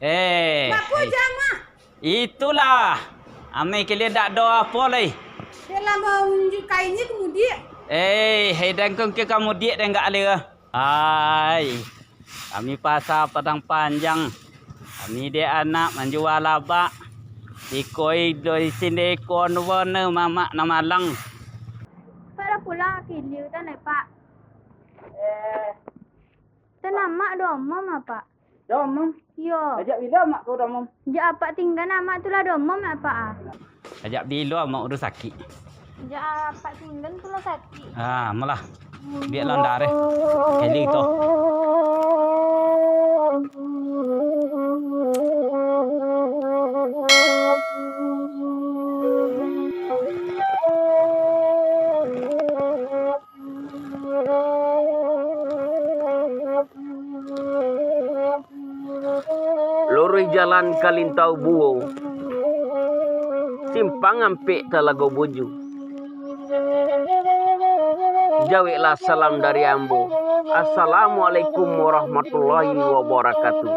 Apa jama? Itulah. Ame kele dak do apa lai. Dia mau unjuk kainnya kemudian. Hedang kong ke kamu dia dan enggak le. Ai. Kami pasar Padang Panjang. Kami dia anak menjual labak. Ikoi do sini kon warna mama nama lang. Pada pulang kiliu tanah Pak. Tanah mak domom apa? Domom. Yo. Ajak bila mak kau domom? Jak apa tinggal nama tu lah domom apa ah? Ajak bila mak udah sakit. Jak apa tinggal tu lah sakit. Malah. Biar landar Kali tu. Lurus jalan Kalintau Buo, simpang ampik Talago Buju. Jawiklah salam dari Ambo. Assalamualaikum warahmatullahi wabarakatuh.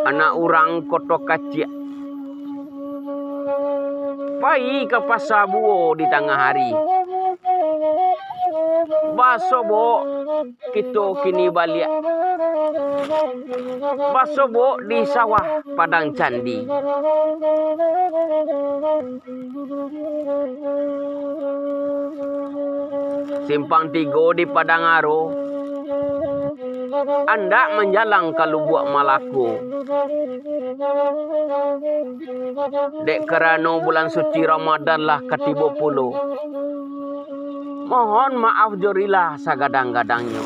Anak orang Koto Kaciak. Pai ke pasar Buo di tengah hari. Baso bo kita kini balik. Baso bo di sawah Padang Candi. Simpang 3 di Padang Aro. Anda menjalang ke Lubuk Malako. Dek kerana bulan suci Ramadan lah ketiba puluh. Mohon maaf jorilah sagadang-gadangnya.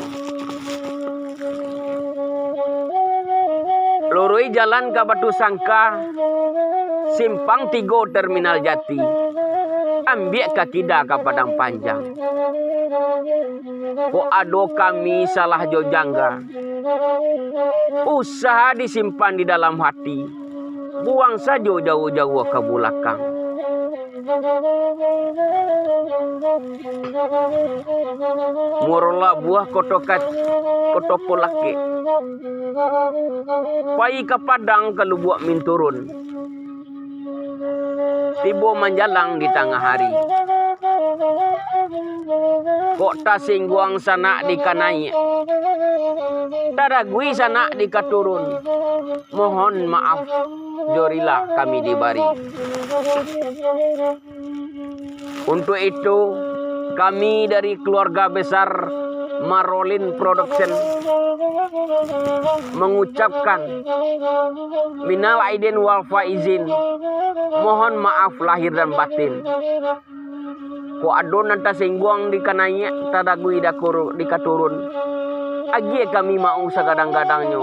Lurui jalan ke Batu Sangka, simpang 3 Terminal Jati. Ambil ke Kida ke Padang Panjang. Ko ado kami salah jojangga. Usaha disimpan di dalam hati. Buang saja jauh-jauh ke belakang. Murlah buah koto polake. Pai ke Padang ke Lubuk Minturun. Tibo menjalang di tengah hari. Kok tasingguang sana di kanai. Taragui sana di katurun. Mohon maaf, jorilah kami dibari. Untuk itu, kami dari keluarga besar Marolin Production mengucapkan minal aidin wal faizin. Mohon maaf lahir dan batin. Ko ado nanta singguang di kananya tadagui di katurun. Agi kami mau sagadang-gadangnya.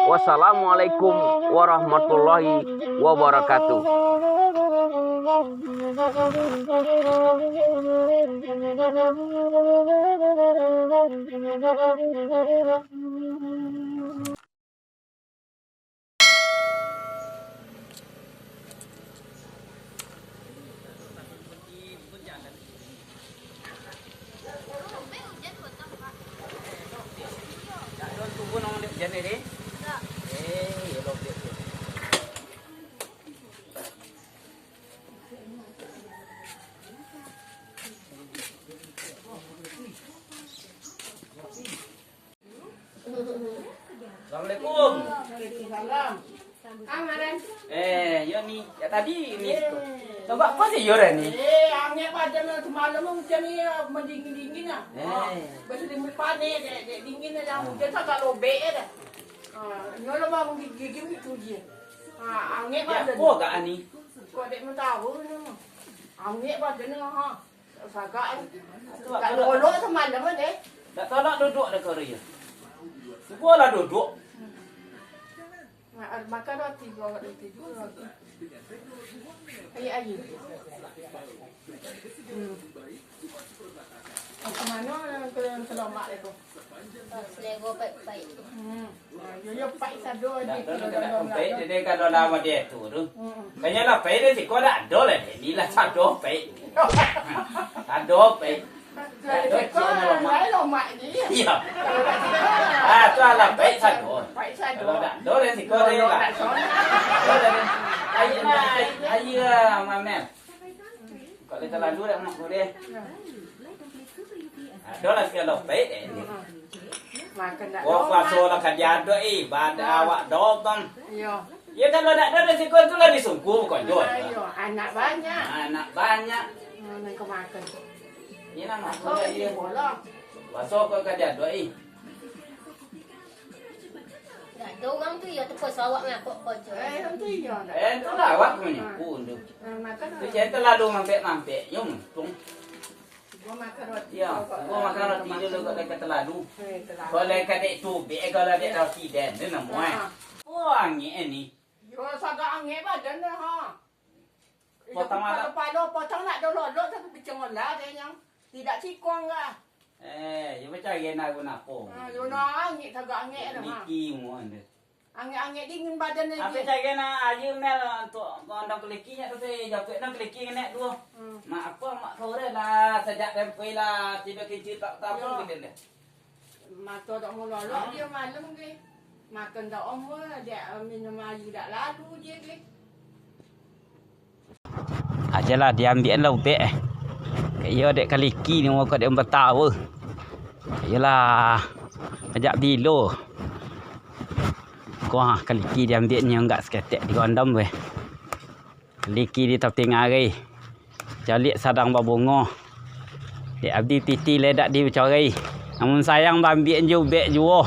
Wassalamualaikum warahmatullahi wabarakatuh. Assalamualaikum. Waalaikumsalam. Amaran. Ya ni, ya tadi ni tu. Coba apa sih yoran ni? Angin pada semalam hujan ni mendingin-dingin ah. Betul di panen dingin dah hujan tak lobek dah. Nyolo mau gigi itu dia. Angin pada. Ya, apa kak ni? Kau dek mau tahu ni. Angin pada ni ha. Sagak. Tak lolo semalam deh. Tak tolak duduk dah kau ya. Sekolah duduk. Makan roti juga. Ayo. Mana kalau mak itu? Selego baik-baik. Yo pak sado Tak di tolak baik dia kalau lama dia tu tu. Kayaknya lah baik dia sekolah ada lah. Ni lah sado baik. Sado baik. Lấy lo mại đi. Iya. Kalau tak kita. Itu alam baik saja. Baik saja. Kalau tak dole si kau dia lah. Dole. Ayo mamen. Kau dia terlalu dah nak kau dia. Dole si kalau baik ni. Makan tak. Wah paso lah kerja doi, bad awak dom. Yo. Ya kalau tak dole si kau tu lah disungguh kau jual. Ayo, anak banyak. Anak banyak. Nak kau makan. Ini nama Oh, kau iya dia. boleh. Paso kau kerja doi. Dah, ada orang tu ya tepus awak dengan pok je. Itu iya. Tu lah awak punya pun tu. Makan. Tu saya terlalu mampek yung tung. Gua makan roti. Ya, gua makan roti dulu kau dekat terlalu. Terlalu. Kalau dekat dek tu, kalau dek roti dan dia nak muai. Oh angin ni. Yo sagak angin badan dah ha. Potong ada. Palo potong nak dolo tapi bicang olah dia yang tidak cikong lah. Ya macam gena guna po. Yo na angin sagak angin dah ha. Liki mu anda. Angin dingin badan ni. Apa cakap gena aja mel untuk kau kelikinya tu saya jawab nak keliki kena dua. Mak apa mak kau lah sejak tempoh lah tiba kecil tak tahu kita dah. Mata tak mau lolok dia malam ke. Makan tak omor dia minum air tak lalu dia ke. Ajalah dia ambil lah upek. Kaya dek keliki ni kau dia bertahu. Yalah. Ajak bilo. Kau keliki dia ambil ni enggak seketek di kondom weh. Keliki di tepi ngarai. Jalik sadang babongo. Dek abdi titi ledak di bercorai. Namun sayang ambil je ubek juo.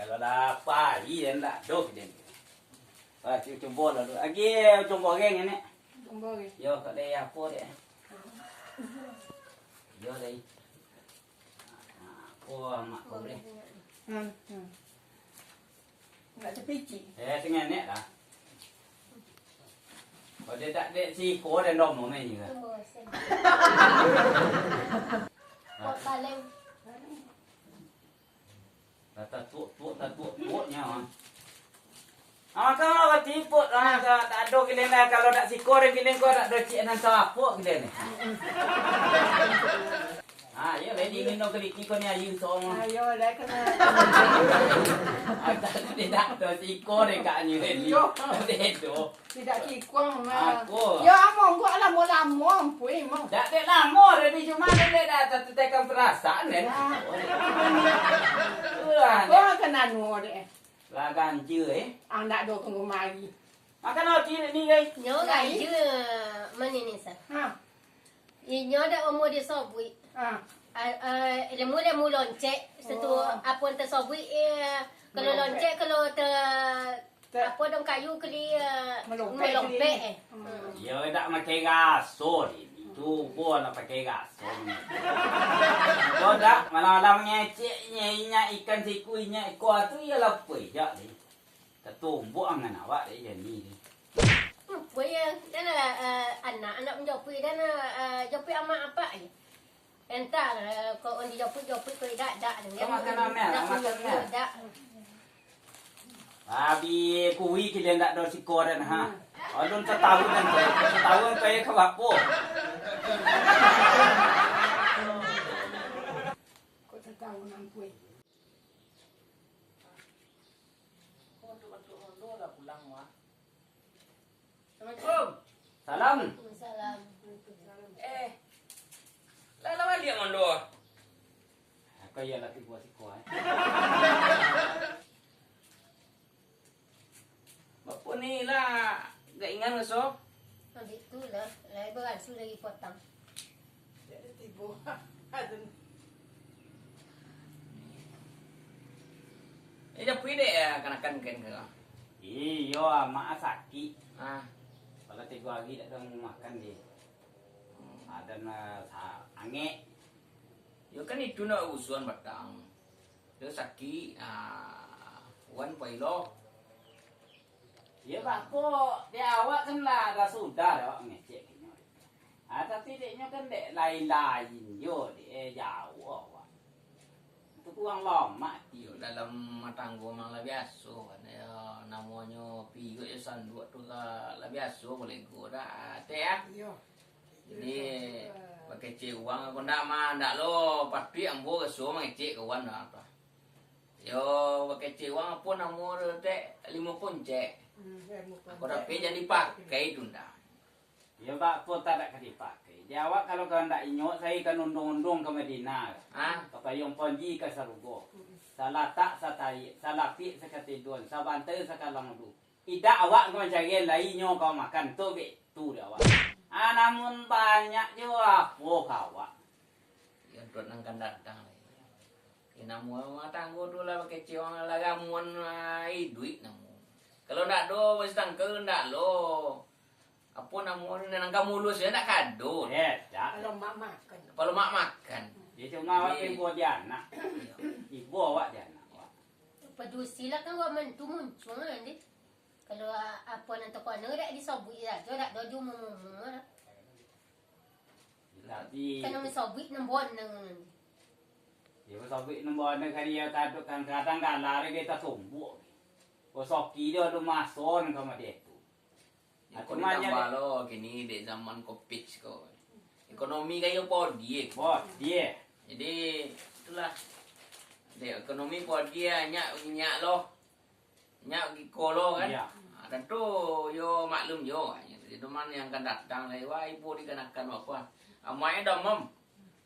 Kalau dah pagi dan tak dok dia. Cuba lah tu. Lagi cuba orang ni. Jumbo ke. Yo kat dia apa dia? Yo dai. Apa mak kau ni? Nak terpici. Tengah ni dah. Kalau dia tak dek si kau dan dom mana ni ke? Pok paling. Tak tuak-tuaknya. Kalau kau tiput tak ada gila kalau tak sikor gila kau tak ada cik nan apa gila ni. Ya lagi ingin nak keliki kau ni ayu song. Ayo dah kena. Tak tidak ada sikor dekat ni ni. Itu. Tidak cikong Aku. Ya among gua lama-lama pui mong. Tak ada lama dah ni cuma dia dah tekan perasaan ni. Gua kena nu deh. Lagan je Anak do kau mari. Makan roti ni guys. Nyo gai je mana ni sa. Ha. Nyo dah umur dia sobui. Ha. Lemu loncek satu apa yang tersobui kalau loncek kalau apa dong kayu kali melompek Ya tak pakai gaso ni. Tu pun nak pakai gaso. Kau tak malam-malam ngeceknya ikan sikuinya kau tu ya lapar je ni. Tertumbuk dengan awak dia ni. Boleh dan anak menjopui dan jopui amak apa ni. Entah kau on dijopui kau dak dengan. Makan makan. Dak. Abi kuwi kita tak ada sikor dan ha. Alun setahun saya ke apa? Kau tak tahu nampui. Assalamualaikum. Salam. Salam. Lala balik mondo. Kaya lagi buat sikor. Apa ni lah? Tak ingat ke sob? Ambil tu lah. Lai berasu lagi potong. Jadi tiba. Dah pergi dek kanakan kan ke? Iyo, mak sakit. Kalau 3 hari tak ada makan dia. Ada angin. Yo kan itu nak usuan batang. Dia sakit, wan pailo. Ya bakpo dia awak kan lah dah sudah dah ngecek ni. Tapi dia kan dek lain-lain yo dia jauh awak. Tu uang lama. Yo dalam matanggo mang lah biasa kan ya namanya pigo ya sanduk tu lah biasa boleh go dah teh ya. Iya. Jadi pakai cek uang aku ndak mah ndak lo pasti ambo keso mengecek kawan apa. Yo pakai cek uang pun amor teh 5 poncek. Aku dapat jadi pakai itu ndak. Ya Pak, pun tak ada dipakai. Jawab kalau kau ndak inyok, saya kan undung-undung ke Medina. Ah, Kapayong ponji ke Sarugo. Salah tak satai, salah pi sakatidun, sabante sakalang du. Ida awak kau cari lainnya kau makan tu be tu dia awak. Namun banyak juga kau awak. yang tuan akan datang. Ina mua tanggo tu lah pakai ciong lah gamuan duit namu. Kalau ndak do mesti tangkel ndak lo. Apa namun nang mulus ya ndak kado. Tak. Kalau mak makan. Kalau mak makan. Dia cuma awak ibu dia anak. Ibu awak dia anak. Pedusi lah kan awak mentu muncul kan ni. Kalau apa nanti kau nak dak disobui lah. Jo dak do mumu lah. Tapi Kan disobui nambon nang. dia sabik nombor nak dia kadang kadang lari kita tumbuk. Kosoki dia tu mason sama dia tu. Aku ni tambah lo kini di zaman Covid ko. Ekonomi kayo po dia. Bos dia. Jadi itulah. Di ekonomi po dia nyak lo. Nyak kolo kan. Ya. Tentu yo maklum yo. Jadi teman yang akan datang lah. Wah ibu dikenakan apa. Amai domem.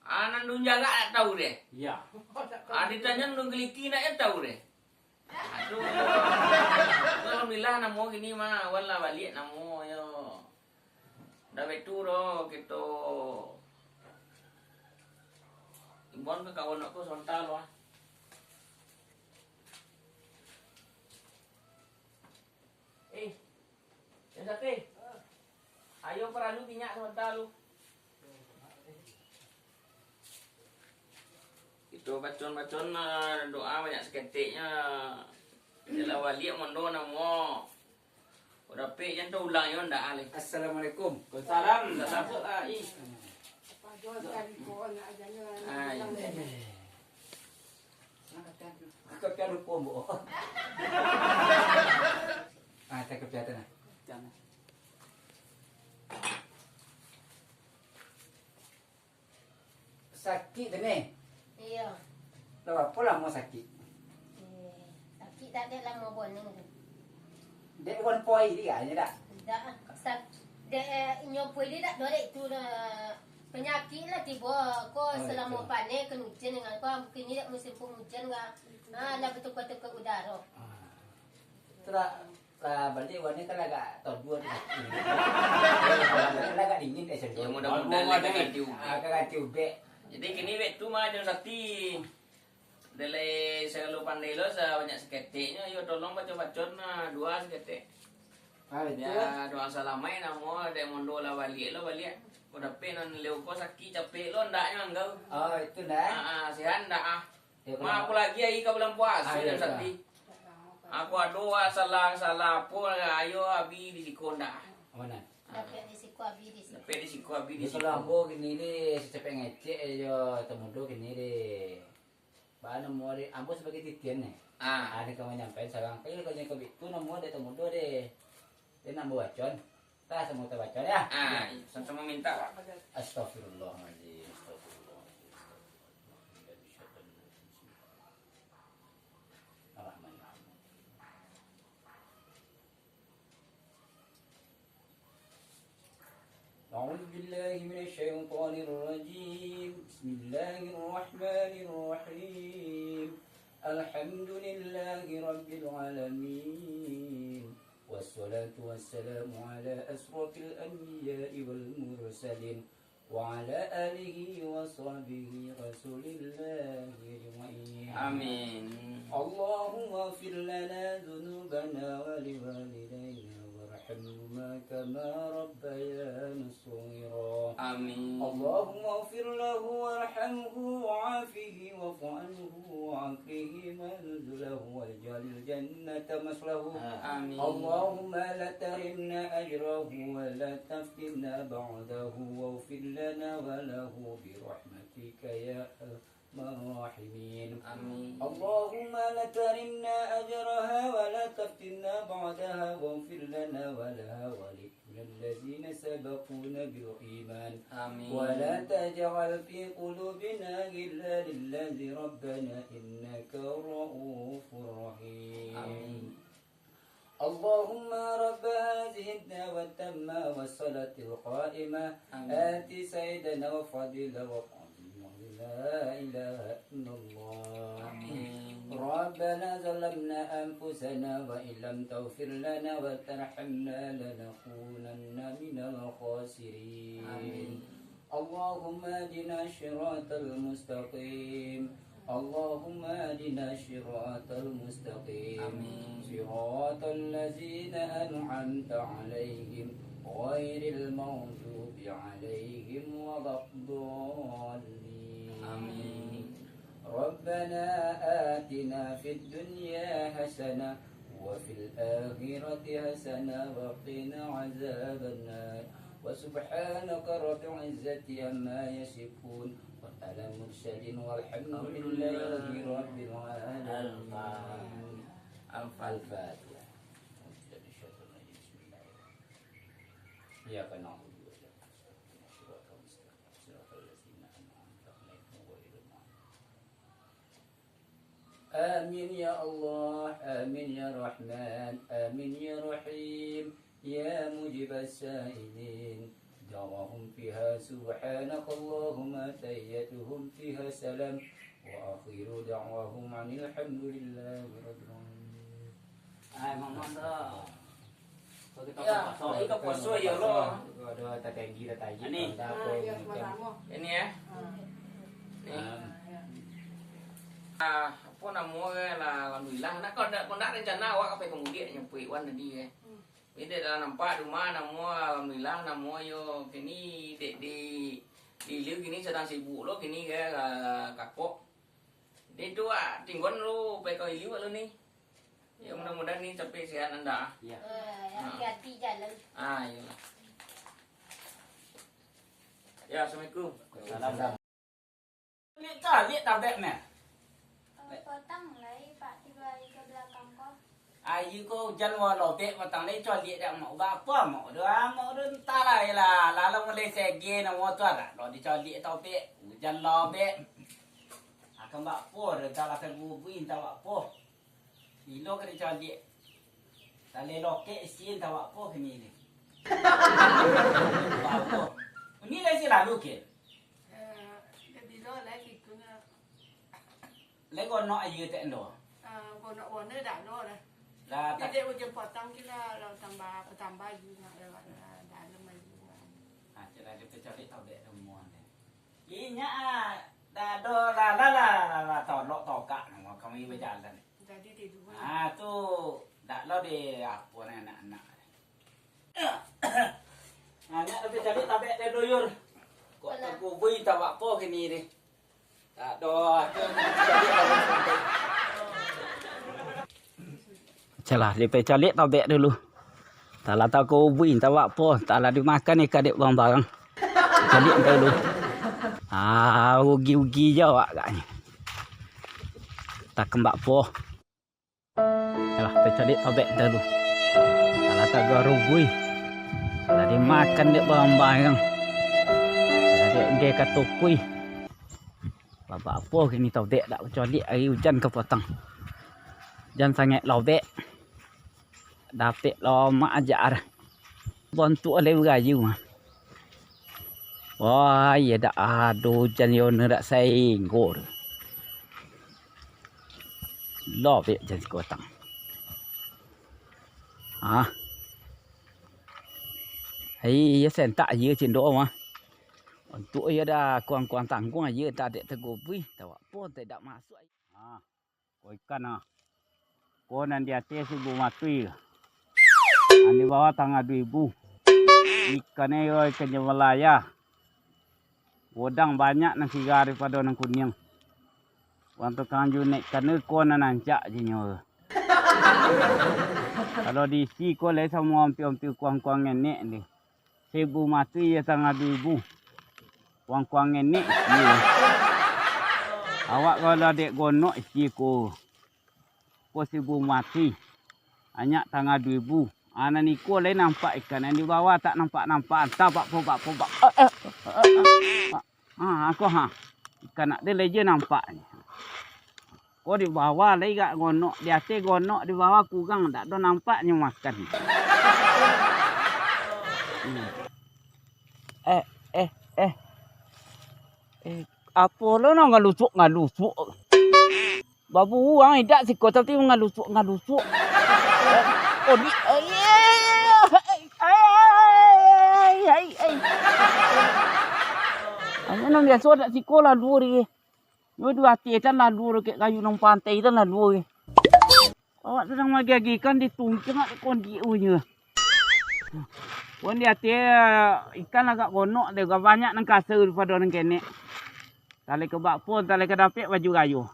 Anak dun jaga tak tahu deh. Ya. Ditanya dun geliki nak tahu deh. Aduh. Alhamdulillah namo gini mah wala balik namo yo. Dah betul ro kita. Imbon ke kawan aku sontal wah. Yang sate. Ayo peralu minyak sontal lu. Itu bacon-bacon doa banyak seketiknya. Dalam wali mondo namo. Udah pe yang tu ulang yo ndak ale. Assalamualaikum. Salam. Salam ai. Pak jual kali kau nak ajarnya. Ai. Kakak pian hukum bu. Cakap pian na. Jangan. Sakit ni. Iya. Lawa pula mau sakit. Sakit tak ada lama boneng tu. Dek wan poi dia nya dak. Dak sak de nyopoi dia dak dore itu penyakit lah tiba ko selama panen kan hujan dengan ko kini dak musim penghujan enggak. Lah betul-betul ke udara. Terus balik warna kan agak dua ni. Agak dingin deh Ya sebab. mudah-mudahan lagi ganti ubi. Agak ganti ube. Jadi kini betu mah ada sakti. Dari selalu pandai lo banyak seketiknya. Yo tolong baca-bacon dua seketik. Betul. Ya doa salamai namo ada mondo lah balik lo balik. Udah penan leu ko sakit capek lo ndaknya enggak. Oh itu dah. Sehat ndak ah. Ya, Ma aku lagi ai ke bulan puasa dan sakti. Aku doa salah pun ayo abi di sikonda. Mana? Tapi di siku abi di siku. Tapi di siku abi di Di siku. kalau ambo gini deh, secepet ngecek yo temudo gini deh. Bahan mau deh, ambo sebagai titian nih. Ada kamu nyampein sarang kayak kalau nyampe itu namo deh temudo deh. Dia nambah bacon, tak semua terbacon ya. Sama minta Pak. Astagfirullahaladzim. أعوذ بالله من الشيطان الرجيم بسم الله الرحمن الرحيم الحمد لله رب العالمين والصلاة والسلام على أشرف الأنبياء والمرسلين وعلى آله وصحبه رسول الله أجمعين Amin. اللهم اغفر لنا ذنوبنا ولوالدينا وارحمهما كما ربيانا صغيرا Amin. اللهم اغفر له وارحمه وعافه واعف عنه وعافه منزله واجعل الجنة مثله Amin. اللهم لا تحرمنا أجره ولا تفتنا بعده واغفر لنا وله برحمتك يا أرحم الراحمين آمين اللهم لا ترمنا أجرها ولا تفتنا بعدها واغفر لنا ولها ولكل الذين سبقونا بالإيمان آمين ولا تجعل في قلوبنا غلا للذي ربنا إنك رؤوف رحيم آمين اللهم رب هذه الدعوة التامة والصلاة القائمة آمين. آت سيدنا وفضل لا إله إلا الله آمين ربنا ظلمنا أنفسنا وإن لم تغفر لنا وترحمنا لنكونن من الخاسرين آمين. اللهم اهدنا الصراط المستقيم اللهم اهدنا الصراط المستقيم آمين. صراط الذين أنعمت عليهم غير المغضوب عليهم ولا الضالين آمين. ربنا آتنا في الدنيا حسنة وفي الآخرة حسنة وقنا عذاب النار وسبحانك رب العزة عما يصفون وعلى المرسلين والحمد لله رب العالمين الفاتحة إياك نعبد وإياك نستعين صراط المستقيم صراط الذين أنعمت عليهم غير المغضوب آمين يا الله آمين يا رحمن آمين يا رحيم يا مجيب السائلين دعوهم فيها سبحانك اللهم تحيتهم فيها سلام وآخر دعواهم عن الحمد لله رب العالمين. Ya, kita puasa ya Allah. Ada tatanggi tatanggi. Ini. Ya, sama-sama. Ini ya. Apa namanya lah alhamdulillah. Nak kau nak rencana awak apa kemudian nyampe wan tadi ya. Ini dah nampak rumah nama alhamdulillah nama yo kini di liu kini sedang sibuk lo kini ke kakok. Dia tu tinggal lu pe kau liu lu ni. Ya mudah-mudahan ni sampai sehat anda. Ya. Hati-hati jalan. Ya. Ya, assalamualaikum. Salam. Lihat tak? Lihat tak beg ni? Potong lagi Pak tiba ke belakang kau. Ayu ko jan walau beg matang ni cho lihat dak mau apa mau dah mau entah lah lalu mulai segi nak mau tu lah. Lo di cho lihat tau beg, jan lo beg. Akan bak po dah tak akan bubuin tak bak po. Ilo ke cho lihat. Tali loket sin tak bak po kini ni. Bak po. Ni lah si lalu ke. Jadi lo lagi kuna Lego no ayu tak endo. kono warna dah lo dah. Lah tak. Jadi ujian potong kita lo tambah juga lewat dalam juga. Cakap dia cari tahu dek semua ni. Inya dah do la tolok tokak nama kami berjalan. Jadi tidur. Tu dak lo di apa ni anak-anak. Anak lebih cari tahu dek dia doyur. Kok aku bui tahu apa kini ni. Tak do. Celah lepas cari tahu dek dulu. Taklah tahu kau buin tahu apa. Taklah dimakan ni kadek barang-barang. Jadi dulu. Ugi-ugi je awak agaknya. Tak kembak po. Yalah, kita cari tobek dulu. Taklah tak garubui. Taklah dimakan dek barang-barang. Taklah dek dia kata kui. Bapak apa kini tobek tak kecuali air hujan ke potong. Jangan sangat lobek. Dapat lo mak ajar. Bantu oleh berayu. Wah, ya dah aduh jan yo nak sainggor. Lobek jan kotang. Ya sentak ya cendok mah. Untuk ya dah kuang-kuang tanggung aja tak ada tegubui, tak apa tidak masuk. Kau ikan Kau nanti atas ibu matui. Ani bawa tangga 2,000. Ikannya yo ikan Malaya. Udang banyak nang sigar daripada nang kuning. Waktu kanju naik kena kau nancak je nyo. Kalau diisi kau le semua hampir-hampir kuang-kuang nenek ni. 1,000 mati ya tangga 2,000. Kuang-kuang nenek ni. Awak kalau dek gonok isi ko seribu mati. Hanya tanggal 2000. Anak ni ko lain nampak ikan yang di bawah tak nampak. Entah bak po. Aku ikan nak dia leje nampak. Ko di bawah lagi gak gonok, di atas gonok, di bawah kurang tak ada nampaknya makan. Apa lo nak ngalusuk? Babu uang tidak sih kau tapi ngalusuk. Oh di Ano nang biasa tak siko lah dua ni. Yo dua hati tan lah dua ke kayu nang pantai tan lah dua. Awak sedang magi ikan ditungceng ak kon di unya. Kon di hati ikan agak gonok dia banyak nang kasar daripada nang kene. Tali ke bakpon, tali ke dapet baju kayu.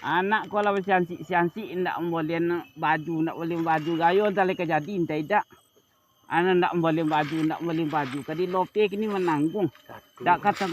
Anak ko lah siansi ndak boleh baju, ndak boleh baju kayu tali ke jadi tidak. Anak ndak boleh baju. Kadi lope kini menanggung. Dak kata